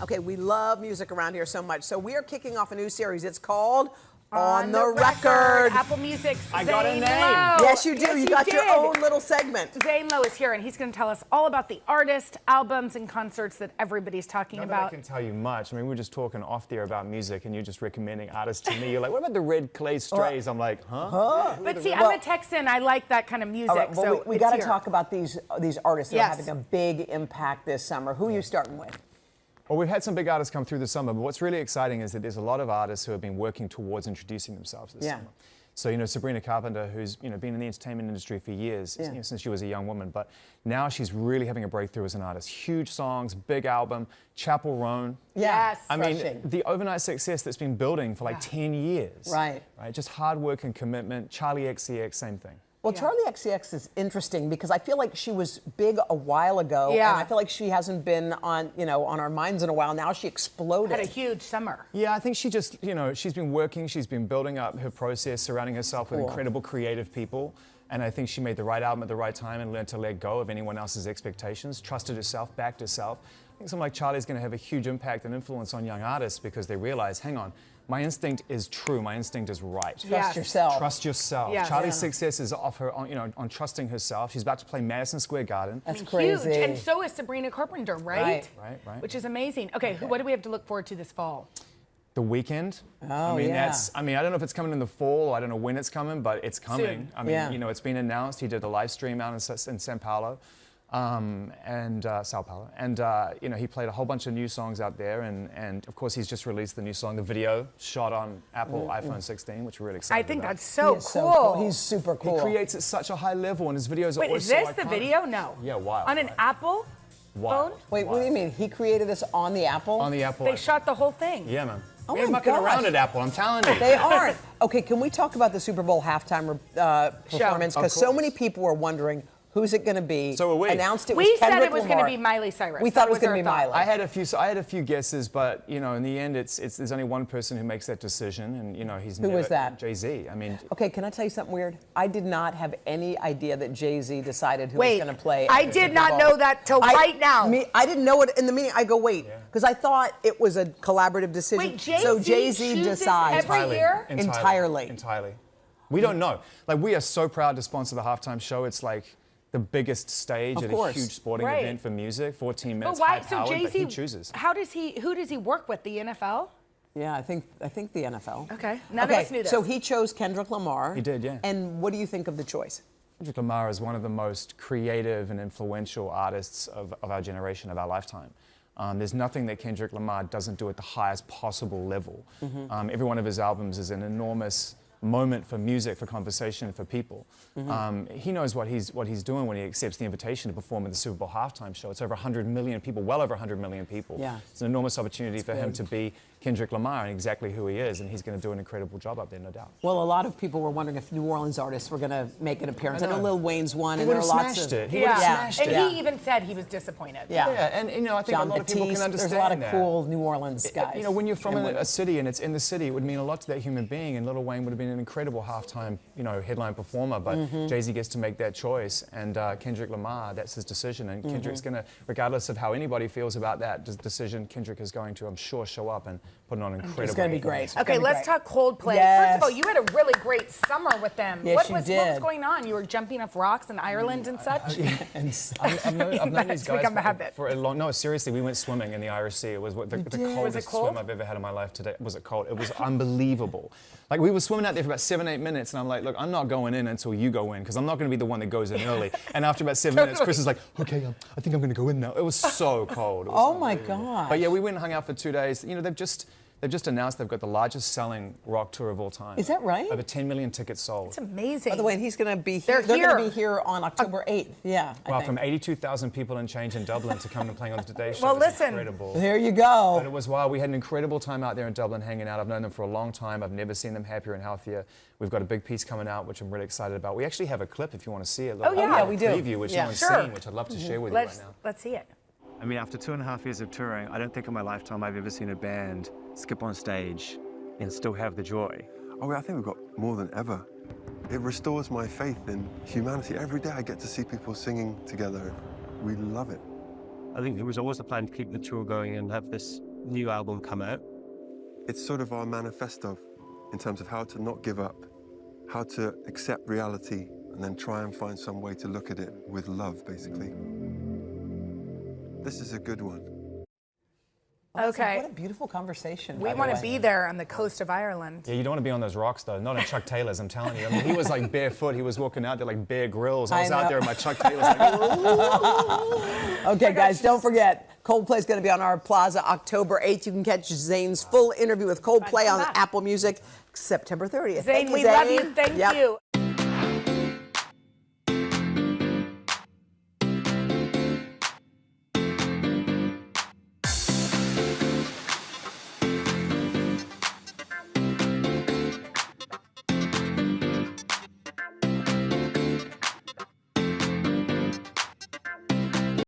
Okay, we love music around here so much. So we are kicking off a new series. It's called On the Record. Apple Music. I got a name. Yes, you do. Yes, you got did. your own little segment. Zane Lowe is here, and he's going to tell us all about the artists, albums, and concerts that everybody's talking Not about. that I can tell you much. I mean, we were just talking off there about music, and you're just recommending artists to me. You're like, what about the Red Clay Strays? I'm like, huh? But see, I'm a Texan. I like that kind of music. All right, well, so we got to talk about these artists that are having a big impact this summer. Who are you starting with? Well, we've had some big artists come through this summer, but what's really exciting is that there's a lot of artists who have been working towards introducing themselves this summer. So, you know, Sabrina Carpenter, who's, been in the entertainment industry for years, since she was a young woman, but now she's really having a breakthrough as an artist. Huge songs, big album, Chappell Roan. Yes. I mean, the overnight success that's been building for like 10 years. Right. Just hard work and commitment. Charli XCX, same thing. Well, Charli XCX is interesting because I feel like she was big a while ago, and I feel like she hasn't been on, on our minds in a while. Now she exploded. Had a huge summer. Yeah, I think she just, she's been working, she's been building up her process, surrounding herself with incredible creative people. And I think she made the right album at the right time and learned to let go of anyone else's expectations, trusted herself, backed herself. I think someone like Charli's going to have a huge impact and influence on young artists because they realize, hang on, my instinct is true. My instinct is right. Trust yourself. Trust yourself. Yes. Charli's success is off her, on trusting herself. She's about to play Madison Square Garden. That's crazy. Huge. And so is Sabrina Carpenter, right? Right. Which is amazing. Okay, what do we have to look forward to this fall? The Weeknd. Oh, I mean, I don't know if it's coming in the fall, or I don't know when it's coming, but it's coming. Soon. I mean, it's been announced. He did a live stream out in Sao Paulo. Sao Paulo. And, he played a whole bunch of new songs out there. And of course, he's just released the new song, the video, shot on Apple iPhone 16, which we're really excited about. I think that's so cool. He's super cool. He creates at such a high level, and his videos are always is this so the iconic. video? No. Yeah, wild. On an Apple phone? Wait, what do you mean? He created this on the Apple? On the Apple. They shot the whole thing. Yeah, man. Oh They're my mucking gosh. around at Apple, I'm telling you. They aren't. Okay, can we talk about the Super Bowl halftime performance? Because so many people were wondering, who's it going to be? So are we. Announced it We was said Kendrick it was going to be Miley Cyrus. We thought it was going to be Miley. I had a few guesses, but in the end, there's only one person who makes that decision, and he's Who was that? Jay-Z. I mean, okay, can I tell you something weird? I did not have any idea that Jay-Z decided who was going to play. I did not know that till right now. I didn't know it in the meeting. I go, wait, because I thought it was a collaborative decision. Wait, Jay-Z so Jay-Z decides every year? Entirely. We don't know. Like, we are so proud to sponsor the halftime show. It's like the biggest stage at a huge sporting event for music. 14 minutes. But why? High-powered, So Jay-Z he chooses. Who does he work with? The NFL? Yeah, I think the NFL. Okay, none of us knew this. So he chose Kendrick Lamar. He did, yeah. And what do you think of the choice? Kendrick Lamar is one of the most creative and influential artists of our generation, of our lifetime. There's nothing that Kendrick Lamar doesn't do at the highest possible level. Every one of his albums is an enormous moment for music, for conversation, for people. He knows what he's doing when he accepts the invitation to perform at the Super Bowl halftime show. It's over 100 million people, well over 100 million people. Yeah. It's an enormous opportunity for him to be Kendrick Lamar and exactly who he is, and he's going to do an incredible job up there, no doubt. Well, a lot of people were wondering if New Orleans artists were going to make an appearance. I know Lil Wayne's one, He and would there have are lots smashed of it. He would have smashed it. And he even said he was disappointed. Yeah, and I think John a lot of people can Batiste, understand there's a lot of that. cool New Orleans guys. When you're from a city and it's in the city, it would mean a lot to that human being, and Lil Wayne would have been an incredible halftime, headline performer, but Jay-Z gets to make that choice, and Kendrick Lamar, that's his decision, and Kendrick's going to, regardless of how anybody feels about that decision, Kendrick is going to, I'm sure, show up and put it on incredible. It's going to be great. Okay, let's talk Coldplay. Yes. First of all, you had a really great summer with them. Yes, what you was did. going on? You were jumping off rocks in Ireland and such? I've known these guys become a habit. for a long. No, seriously, we went swimming in the Irish Sea. It was the coldest swim I've ever had in my life today. Was it cold? It was unbelievable. Like, we were swimming out there for about 7-8 minutes, and I'm like, look, I'm not going in until you go in, because I'm not going to be the one that goes in early. And after about 7 minutes, Chris is like, okay, I think I'm going to go in now. It was so cold. It was Oh my God! But yeah, we went and hung out for 2 days. They've just announced they've got the largest selling rock tour of all time. Is that right? Over 10 million tickets sold. It's amazing. By the way, and he's going to be here. They're going to be here on October 8th. Yeah. Wow, from 82,000 people and change in Dublin to come and playing on the Today Show. Well, It's listen. incredible. There you go. But it was wild. We had an incredible time out there in Dublin hanging out. I've known them for a long time. I've never seen them happier and healthier. We've got a big piece coming out, which I'm really excited about. We actually have a clip, if you want to see it. Oh, yeah, we do. Preview, which no one's seen, which I'd love to share with you right now. Let's see it. I mean, after 2.5 years of touring, I don't think in my lifetime I've ever seen a band skip on stage and still have the joy. Oh, I think we've got more than ever. It restores my faith in humanity. Every day I get to see people singing together. We love it. I think there was always a plan to keep the tour going and have this new album come out? It's sort of our manifesto in terms of how to not give up, how to accept reality, and then try and find some way to look at it with love, basically. This is a good one. Okay. What a beautiful conversation. We want to be there on the coast of Ireland. Yeah, you don't want to be on those rocks, though. Not in Chuck Taylor's, I'm telling you. I mean, he was like barefoot. He was walking out there like Bear Grylls. I was out there in my Chuck Taylor's like, okay, guys, don't forget, Coldplay's going to be on our Plaza October 8th. You can catch Zane's full interview with Coldplay on Apple Music September 30th. Zane, we love you. Thank you.